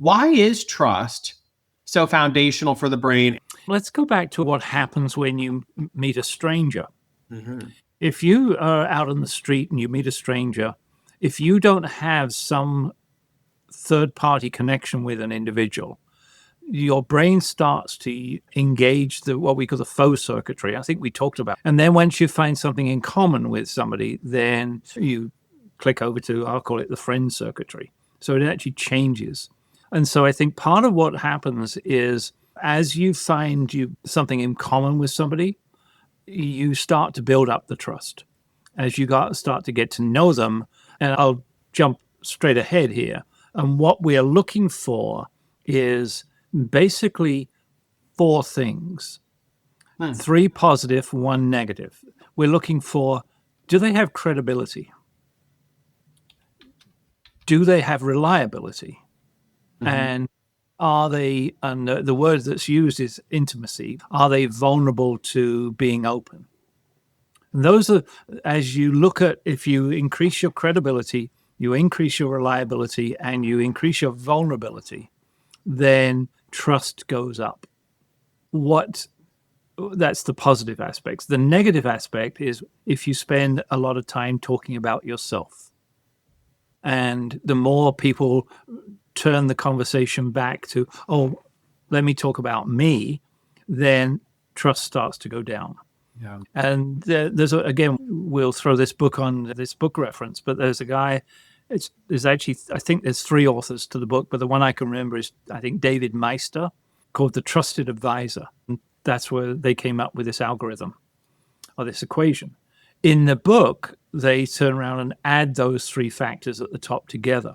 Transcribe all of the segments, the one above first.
Why is trust so foundational for the brain? Let's go back to what happens when you meet a stranger. Mm-hmm. If you are out on the street and you meet a stranger, if you don't have some third-party connection with an individual, your brain starts to engage what we call the faux circuitry. I think we talked about. And then once you find something in common with somebody, then you click over to, I'll call it the friend circuitry. So it actually changes. And so I think part of what happens is as you find something in common with somebody, you start to build up the trust. As you start to get to know them, and I'll jump straight ahead here. And what we are looking for is basically 4 things. 3 positive, 1 negative. We're looking for, do they have credibility? Do they have reliability? Mm-hmm. And are they, and the word that's used is intimacy, are they vulnerable to being open? And those are, as you look at, if you increase your credibility, you increase your reliability, and you increase your vulnerability, then trust goes up. That's the positive aspects. The negative aspect is if you spend a lot of time talking about yourself. And the more people turn the conversation back to, oh, let me talk about me, then trust starts to go down. Yeah. And again, we'll throw this book on this book reference, but there's a guy, there's actually, I think there's 3 authors to the book, but the one I can remember is, I think, David Meister, called The Trusted Advisor. And that's where they came up with this algorithm or this equation. In the book, they turn around and add those 3 factors at the top together.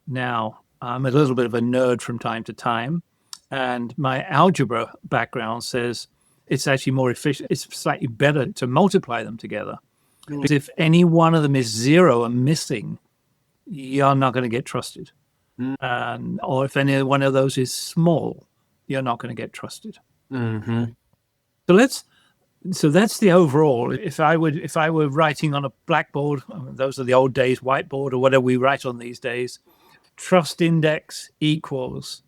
Now, I'm a little bit of a nerd from time to time, and my algebra background says it's actually more efficient. It's slightly better to multiply them together. Because if any one of them is 0 and missing, you're not going to get trusted. Or if any one of those is small, you're not going to get trusted. Mm-hmm. So that's the overall. If I were writing on a blackboard, those are the old days, whiteboard or whatever we write on these days, trust index equals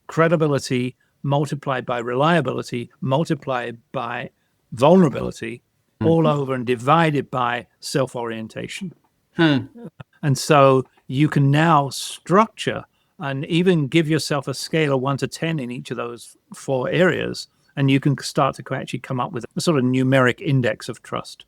credibility multiplied by reliability multiplied by vulnerability all over and divided by self-orientation. And so you can now structure and even give yourself a scale of 1 to 10 in each of those 4 areas, and you can start to actually come up with a sort of numeric index of trust.